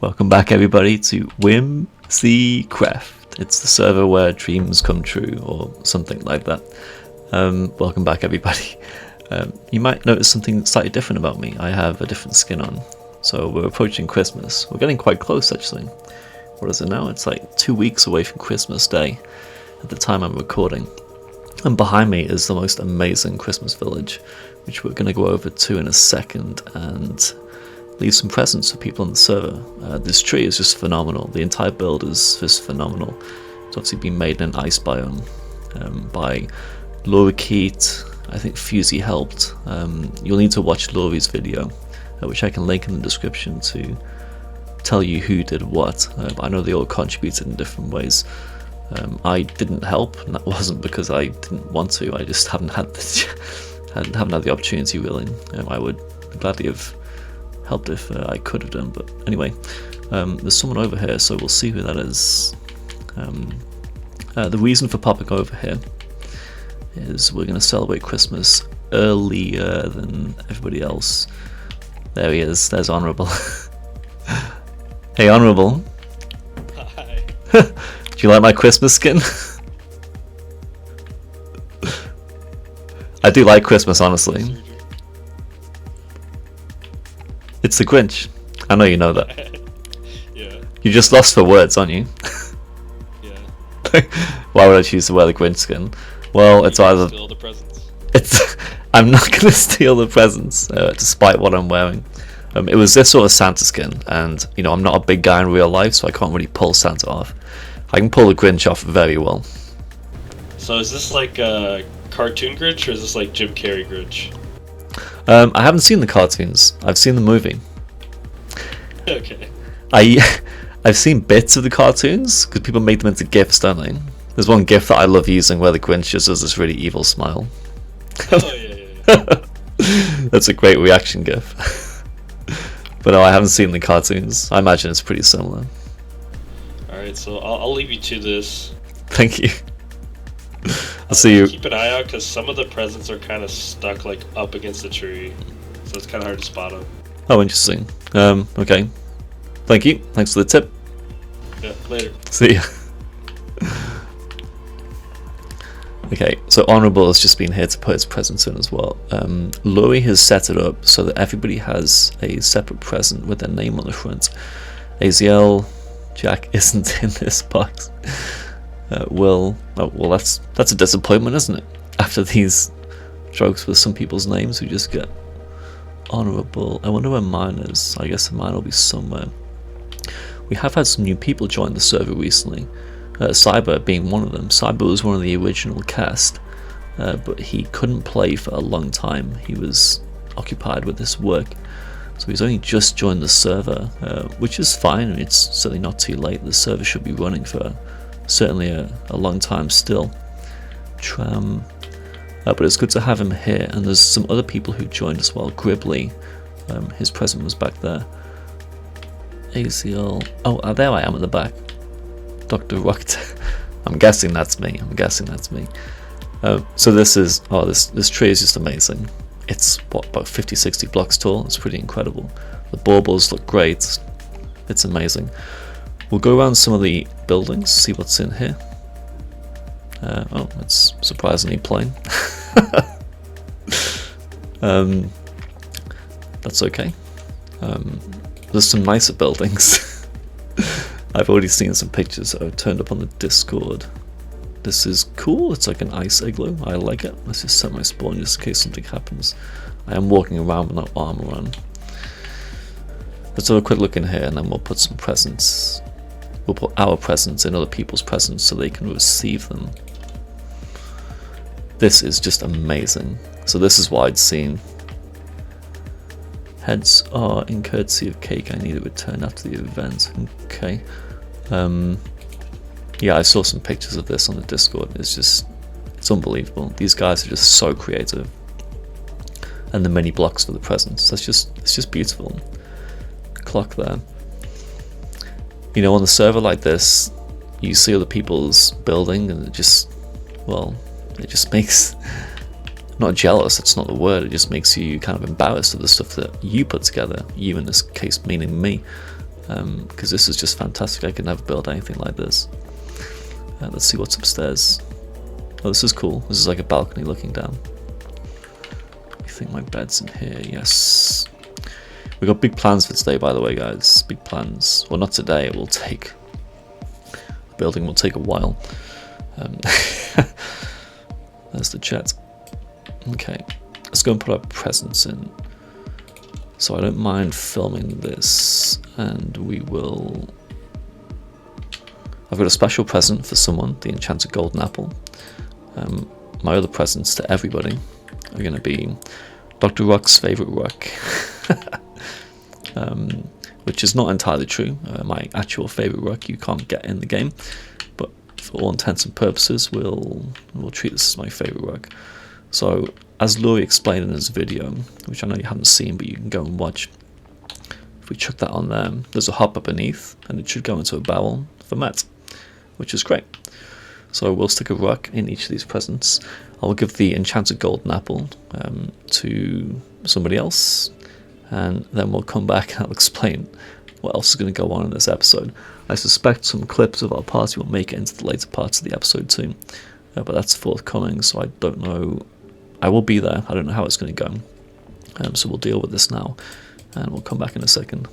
Welcome back everybody to Whimsicraft. It's the server where dreams come true or something like that. Welcome back everybody. You might notice something slightly different about me. I have a different skin on. So we're approaching Christmas. We're getting quite close actually. What is it now? It's like 2 weeks away from Christmas Day at the time I'm recording. And behind me is the most amazing Christmas village, which we're going to go over to in a second and leave some presents for people on the server. This tree is just phenomenal. The entire build is just phenomenal. It's obviously been made in an ice biome by Lorikeet. I think Fusey helped. You'll need to watch Laurie's video, which I can link in the description to tell you who did what. But I know they all contributed in different ways. I didn't help, and that wasn't because I didn't want to. I just haven't had the opportunity really. I would gladly have helped if I could have done, but anyway, there's someone over here, so we'll see who that is. The reason for popping over here is we're going to celebrate Christmas earlier than everybody else. There he is. There's Honourable. Hey, Honourable. Hi. Do you like my Christmas skin? I do like Christmas, honestly. It's the Grinch. I know you know that. Yeah. You're just lost for words, aren't you? Yeah. Why would I choose to wear the Grinch skin? Well, it's either... Steal the presents. I'm not going to steal the presents, despite what I'm wearing. It was this sort of Santa skin, and, you know, I'm not a big guy in real life, so I can't really pull Santa off. I can pull the Grinch off very well. So is this like a cartoon Grinch, or is this like Jim Carrey Grinch? I haven't seen the cartoons. I've seen the movie. Okay. I've seen bits of the cartoons because people make them into GIFs, don't they? There's one GIF that I love using where the Grinch just does this really evil smile. Oh yeah. That's a great reaction GIF. But no, I haven't seen the cartoons. I imagine it's pretty similar. All right, so I'll leave you to this. Thank you. I'll see you. Keep an eye out because some of the presents are kind of stuck like up against the tree, so it's kind of hard to spot them. Oh, interesting. Okay. Thank you. Thanks for the tip. Yeah, later. See ya. Okay, so Honourable has just been here to put his presents in as well. Laurie has set it up so that everybody has a separate present with their name on the front. AZL, Jack isn't in this box. Well, that's a disappointment, isn't it? After these jokes with some people's names, we just get Honourable. I wonder where mine is. I guess mine will be somewhere. We have had some new people join the server recently. Cyber being one of them. Cyber was one of the original cast, but he couldn't play for a long time. He was occupied with this work, so he's only just joined the server, which is fine. It's certainly not too late. The server should be running for certainly a long time still. But it's good to have him here, and there's some other people who joined as well. Gribbly, his present was back there. ACL, oh, there I am at the back. Dr. Rucht. I'm guessing that's me. So this is, this tree is just amazing. It's what, about 50-60 blocks tall. It's pretty incredible. The baubles look great. It's amazing. We'll go around some of the buildings, see what's in here. Oh, it's surprisingly plain. That's okay. There's some nicer buildings. I've already seen some pictures that have turned up on the Discord. This is cool. It's like an ice igloo. I like it. Let's just set my spawn just in case something happens. I am walking around with no armor on. Let's have a quick look in here, and then we'll put some presents. We'll put our presents in other people's presents so they can receive them. This is just amazing. So this is what I'd seen. Heads are in courtesy of cake. I need a return after the event. Okay. Yeah, I saw some pictures of this on the Discord. It's unbelievable. These guys are just so creative. And the mini blocks for the presents. It's just beautiful. Clock there. You know, on the server like this, you see other people's building, and it just makes not jealous, that's not the word, it just makes you kind of embarrassed of the stuff that you put together, you in this case meaning me. because this is just fantastic. I could never build anything like this. Let's see what's upstairs. Oh, this is cool. This is like a balcony looking down. I think my bed's in here. Yes. We got big plans for today, by the way, guys. Big plans. Well, not today. It will take. The building will take a while. There's the chat. Okay, let's go and put our presents in. So I don't mind filming this, and we will. I've got a special present for someone, the enchanted golden apple. My other presents to everybody are going to be Dr. Rock's favourite rock, which is not entirely true. My actual favourite rock you can't get in the game, but for all intents and purposes, we'll treat this as my favourite rock. So, as Laurie explained in his video, which I know you haven't seen, but you can go and watch. If we chuck that on there, there's a hopper beneath, and it should go into a barrel for Matt, which is great. So we'll stick a rock in each of these presents. I'll give the enchanted golden apple to somebody else, and then we'll come back and I'll explain what else is going to go on in this episode. I suspect some clips of our party will make it into the later parts of the episode too, but that's forthcoming, so I don't know. I will be there. I don't know how it's going to go. So we'll deal with this now, and we'll come back in a second.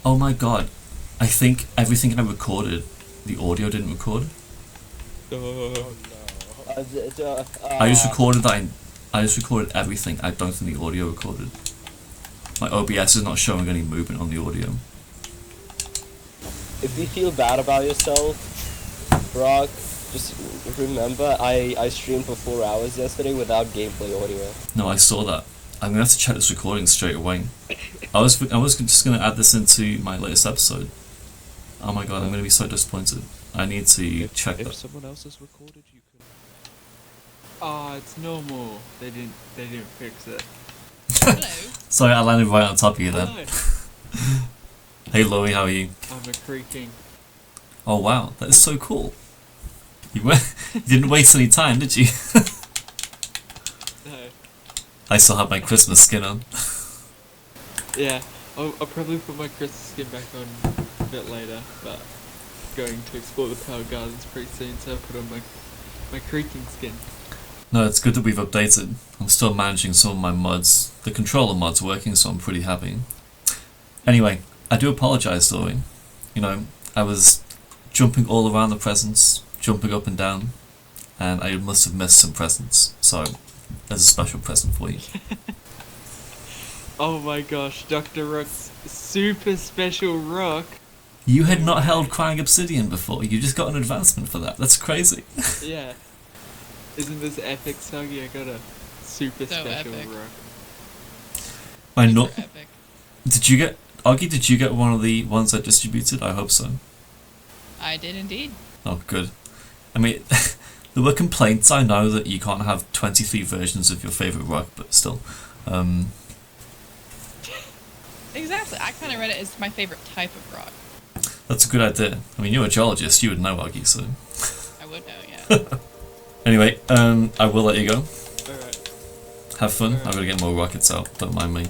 Oh my god. I think everything I recorded, the audio didn't record. Oh I just recorded that. I just recorded everything. I don't think the audio recorded. My OBS is not showing any movement on the audio. If you feel bad about yourself, Brock, just remember I streamed for 4 hours yesterday without gameplay audio. No, I saw that. I'm gonna have to check this recording straight away. I was just gonna add this into my latest episode. Oh my god, I'm gonna be so disappointed. I need to check If that. someone else has recorded, you could. Ah, it's normal. They didn't fix it. Hello. Sorry, I landed right on top of you then. Hello. Hey Louie, how are you? I'm a creaking. Oh wow, that is so cool. You didn't waste any time, did you? No. I still have my Christmas skin on. Yeah, I'll probably put my Christmas skin back on a bit later, but going to explore the Power Gardens pretty soon, so I'll put on my creaking skin. No, it's good that we've updated. I'm still managing some of my mods. The controller mod's working, so I'm pretty happy. Anyway, I do apologise, Louie. You know, I was jumping all around the presents, jumping up and down, and I must have missed some presents. So, there's a special present for you. Oh my gosh, Dr. Rock's super special rock. You had not held Crying Obsidian before. You just got an advancement for that. That's crazy. Yeah. Isn't this epic, Soggy? I got a super So special epic. rock. I know. Super epic. Did you get Augie? Did you get one of the ones I distributed? I hope so. I did indeed. Oh, good. I mean, there were complaints. I know that you can't have 23 versions of your favorite rock, but still. Exactly. I kind of read it as my favorite type of rock. That's a good idea. I mean, you're a geologist. You would know, Augie. So. I would know, yeah. Anyway, I will let you go. Alright. Have fun. I've got to get more rockets out. Don't mind me.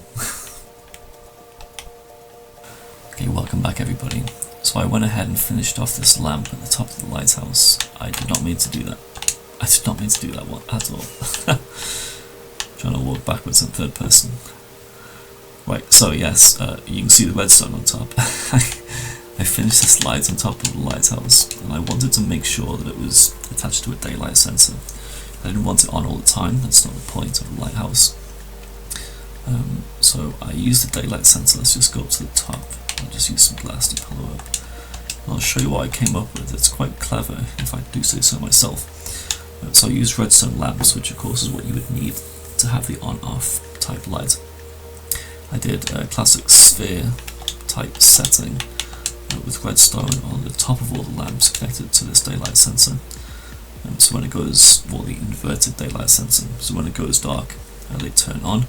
Okay, welcome back, everybody. So I went ahead and finished off this lamp at the top of the lighthouse. I did not mean to do that. I did not mean to do that one at all. Trying to walk backwards in third person. Right, so yes, you can see the redstone on top. I finished this light on top of the lighthouse, and I wanted to make sure that it was attached to a daylight sensor. I didn't want it on all the time, that's not the point of a lighthouse. So I used the daylight sensor. Let's just go up to the top. I'll just use some glass to pillow up. And I'll show you what I came up with. It's quite clever, if I do say so myself. So I used redstone lamps, which of course is what you would need to have the on-off type light. I did a classic sphere type setting with redstone on the top of all the lamps connected to this daylight sensor. So when it goes, well, the inverted daylight sensor, so when it goes dark, they turn on.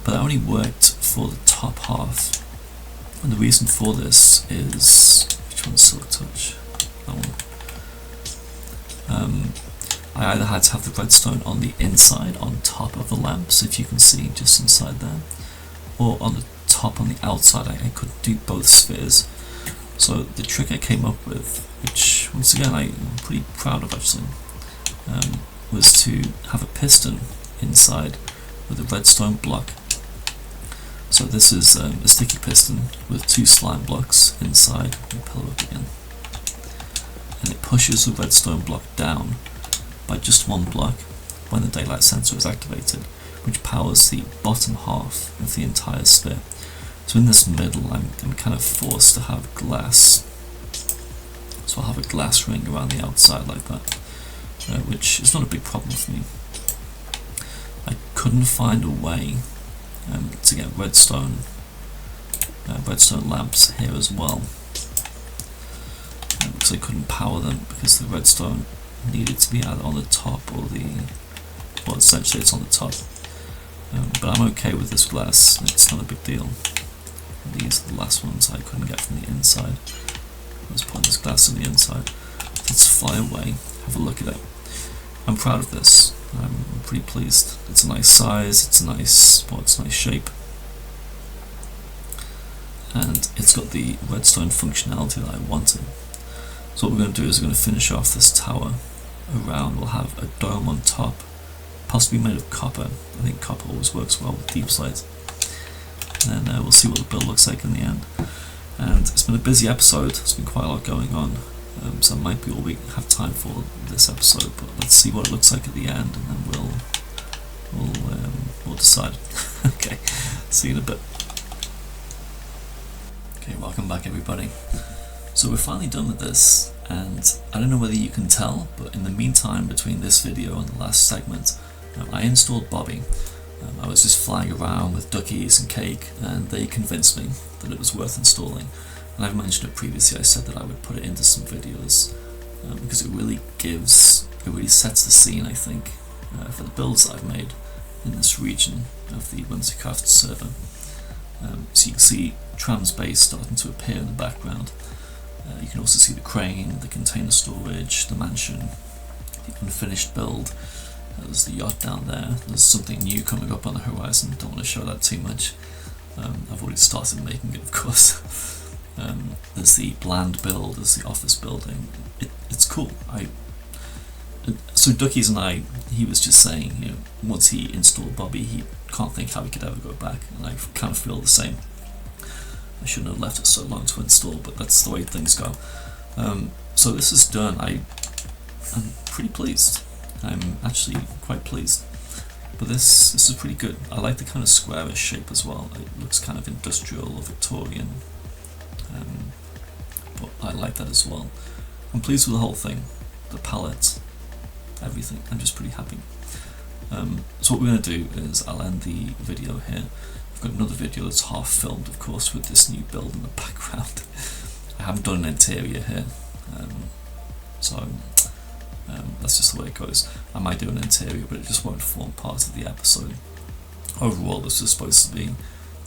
But that only worked for the top half. And the reason for this is, which one's Silk Touch? That one. I either had to have the redstone on the inside, on top of the lamps, if you can see just inside there, or on the top on the outside. I couldn't do both spheres. So the trick I came up with, which once again I'm pretty proud of actually, was to have a piston inside with a redstone block. So this is a sticky piston with 2 slime blocks inside. Let me pillow up again. And it pushes the redstone block down by just 1 block when the daylight sensor is activated, which powers the bottom half of the entire sphere. So in this middle, I'm kind of forced to have glass. So I'll have a glass ring around the outside like that, which is not a big problem for me. I couldn't find a way to get redstone lamps here as well, because I couldn't power them because the redstone needed to be either on the top or well, essentially it's on the top. But I'm okay with this glass, it's not a big deal. These are the last ones I couldn't get from the inside. I was putting this glass on the inside. Let's fly away, have a look at it. I'm proud of this. I'm pretty pleased. It's a nice size, it's a nice shape. And it's got the redstone functionality that I wanted. So what we're going to do is we're going to finish off this tower around. We'll have a dome on top, possibly made of copper. I think copper always works well with deep slate. And then we'll see what the build looks like in the end. and it's been a busy episode. There's been quite a lot going on, so it might be all we have time for this episode, but let's see what it looks like at the end, and then we'll decide. Okay, see you in a bit. Okay, welcome back everybody. So we're finally done with this, and I don't know whether you can tell, but in the meantime between this video and the last segment, I installed Bobby. I was just flying around with duckies and cake, and they convinced me that it was worth installing. And I've mentioned it previously, I said that I would put it into some videos, because it really sets the scene, I think, for the builds that I've made in this region of the Whimsicraft server. So you can see Tram's base starting to appear in the background. You can also see the crane, the container storage, the mansion, the unfinished build. There's the yacht down there. There's something new coming up on the horizon. Don't want to show that too much. I've already started making it, of course. There's the bland build. There's the office building. It's cool. So Duckies and I, he was just saying, you know, once he installed Bobby, he can't think how he could ever go back, and I kind of feel the same. I shouldn't have left it so long to install, but that's the way things go. So this is done. I'm pretty pleased. I'm actually quite pleased. But this is pretty good. I like the kind of squarish shape as well. It looks kind of industrial or Victorian. But I like that as well. I'm pleased with the whole thing. The palette, everything. I'm just pretty happy. So what we're going to do is I'll end the video here. I've got another video that's half filmed, of course, with this new build in the background. I haven't done an interior here, so that's just the way it goes. I might do an interior, but it just won't form part of the episode. Overall, this is supposed to be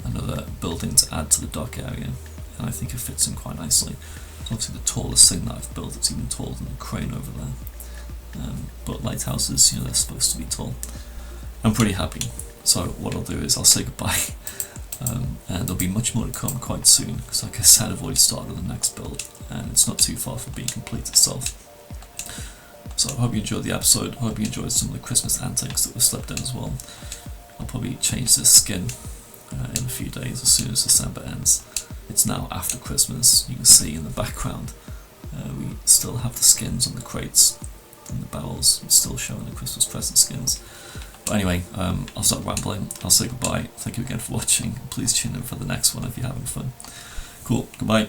another building to add to the dock area, and I think it fits in quite nicely. It's obviously the tallest thing that I've built. It's even taller than the crane over there. But lighthouses, you know, they're supposed to be tall. I'm pretty happy. So what I'll do is I'll say goodbye, and there'll be much more to come quite soon, because like I said, I've already started the next build, and it's not too far from being complete itself. So I hope you enjoyed the episode. I hope you enjoyed some of the Christmas antics that were slipped in as well. I'll probably change this skin in a few days as soon as December ends. It's now after Christmas. You can see in the background we still have the skins on the crates and the barrels. It's still showing the Christmas present skins. But anyway, I'll stop rambling. I'll say goodbye. Thank you again for watching. Please tune in for the next one if you're having fun. Cool. Goodbye.